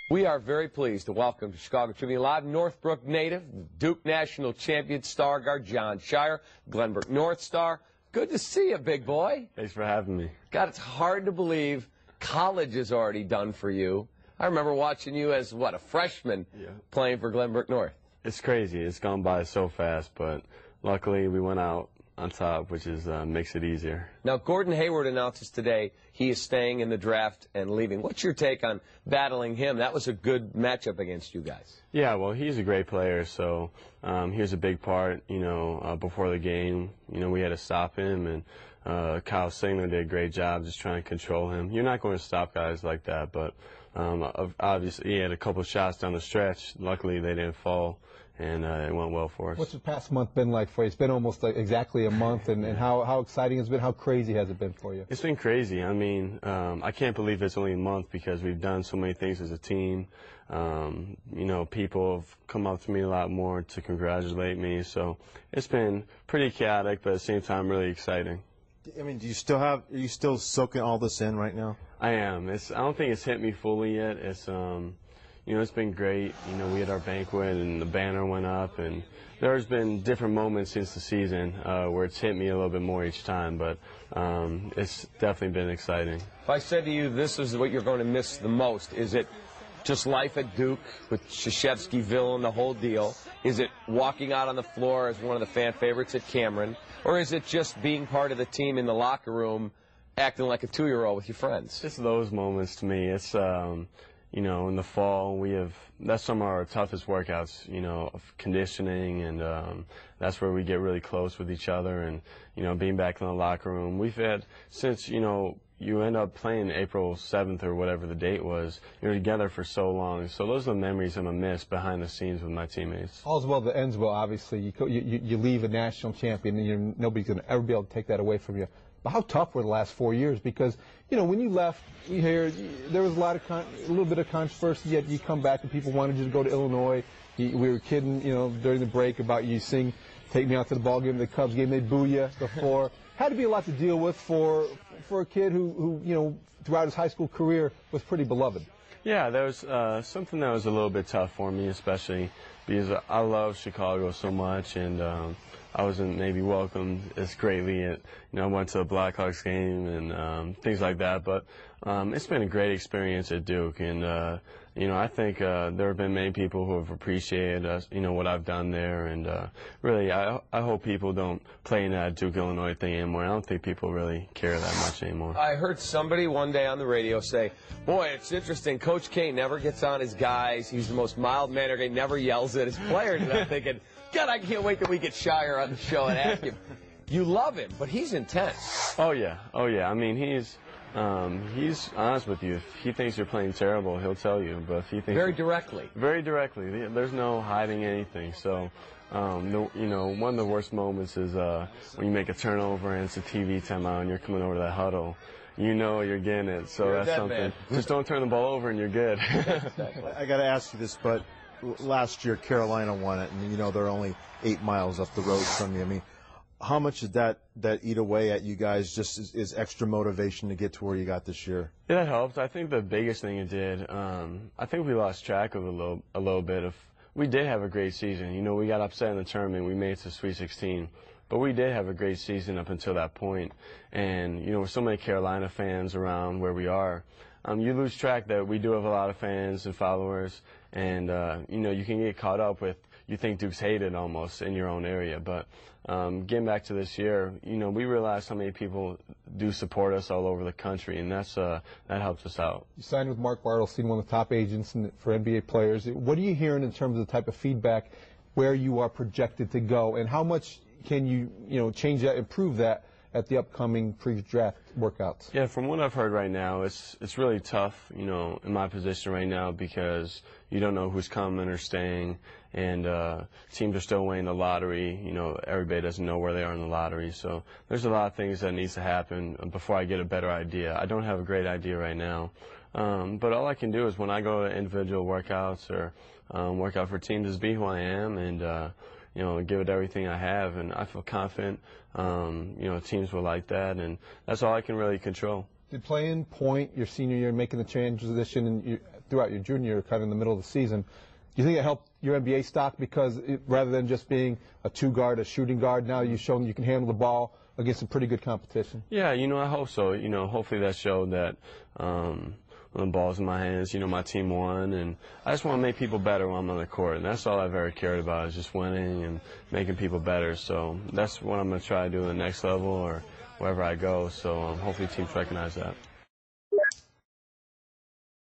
We are very pleased to welcome to Chicago Tribune Live Northbrook native, Duke National Champion star guard Jon Scheyer, Glenbrook North star. Good to see you, big boy. Thanks for having me. God, it's hard to believe college is already done for you. I remember watching you as, what, a freshman playing for Glenbrook North. It's crazy. It's gone by so fast, but luckily we went out on top, which is makes it easier. Now, Gordon Hayward announces today he is staying in the draft and leaving. What's your take on battling him? That was a good matchup against you guys. Yeah, well, he's a great player, so he was a big part, before the game. We had to stop him, and Kyle Signer did a great job just trying to control him. You're not going to stop guys like that, but obviously he had a couple shots down the stretch. Luckily, they didn't fall, and it went well for us. What's the past month been like for you? It's been almost like exactly a month, and how exciting has it been? How crazy has it been for you? It's been crazy. I mean, I can't believe it's only a month because we've done so many things as a team. People have come up to me a lot more to congratulate me, so it's been pretty chaotic, but at the same time, really exciting. I mean, are you still soaking all this in right now? I am. I don't think it's hit me fully yet. It's it's been great. We had our banquet and the banner went up, and there's been different moments since the season where it's hit me a little bit more each time, but it's definitely been exciting. If I said to you this is what you're going to miss the most, is it just life at Duke with Krzyzewski-ville and the whole deal? Is it walking out on the floor as one of the fan favorites at Cameron? Or is it just being part of the team in the locker room, acting like a 2-year-old with your friends? It's those moments to me. It's in the fall, that's some of our toughest workouts, of conditioning, and that's where we get really close with each other, and, being back in the locker room. We've had, since, you end up playing April 7th or whatever the date was, you're together for so long. So those are the memories I'm going to miss behind the scenes with my teammates. All's well that ends well, obviously. You leave a national champion, and nobody's going to ever be able to take that away from you. But how tough were the last 4 years? Because, when you left here, there was a little bit of controversy, yet you come back and people wanted you to go to Illinois. We were kidding, during the break about you take me out to the ball game, the Cubs game, they boo you before. Had to be a lot to deal with for a kid who throughout his high school career was pretty beloved. Yeah, there was something that was a little bit tough for me, especially because I love Chicago so much, and I wasn't maybe welcomed as greatly I went to a Blackhawks game and things like that, but it's been a great experience at Duke, and I think there have been many people who have appreciated us, what I've done there, and really I hope people don't play in that Duke, Illinois thing anymore. I don't think people really care that much anymore. I heard somebody one day on the radio say, boy, it's interesting, Coach K never gets on his guys, he's the most mild-mannered guy, never yells at his players, and I'm thinking, God, I can't wait till we get Scheyer on the show and ask him. You love him, but he's intense. Oh yeah. I mean, he's honest with you. If he thinks you're playing terrible, he'll tell you. But if he thinks very directly. Very directly. There's no hiding anything. So, one of the worst moments is when you make a turnover and it's a TV timeout and you're coming over to that huddle. You're getting it. So that's something. Man. Just don't turn the ball over and you're good. I got to ask you this, but last year Carolina won it, and they're only 8 miles up the road from you. I mean, how much did that eat away at you guys, just as extra motivation to get to where you got this year? Yeah, that helped. I think the biggest thing it did, I think we lost track of a little bit of. We did have a great season. We got upset in the tournament. We made it to Sweet 16. But we did have a great season up until that point. And, with so many Carolina fans around where we are, you lose track that we do have a lot of fans and followers. And, you can get caught up with, you think Duke's hated almost in your own area. But getting back to this year, we realized how many people do support us all over the country, and that helps us out. You signed with Mark Bartelstein, one of the top agents for NBA players. What are you hearing in terms of the type of feedback where you are projected to go, and how much can you, change that, improve that at the upcoming pre-draft workouts? Yeah, from what I've heard right now, it's really tough, in my position right now because you don't know who's coming or staying, and teams are still weighing the lottery. Everybody doesn't know where they are in the lottery, so there's a lot of things that needs to happen before I get a better idea. I don't have a great idea right now, but all I can do is when I go to individual workouts or work out for teams is be who I am and give it everything I have, and I feel confident, teams will like that, and that's all I can really control. did playing point your senior year, making the transition and throughout your junior year, kind of in the middle of the season, do you think it helped your NBA stock because rather than just being a two-guard, a shooting guard, now you've shown you can handle the ball against some pretty good competition? Yeah, I hope so. Hopefully that showed that when the ball's in my hands, my team won, and I just want to make people better when I'm on the court, and that's all I've ever cared about is just winning and making people better. So that's what I'm going to try to do at the next level or wherever I go. So hopefully teams recognize that.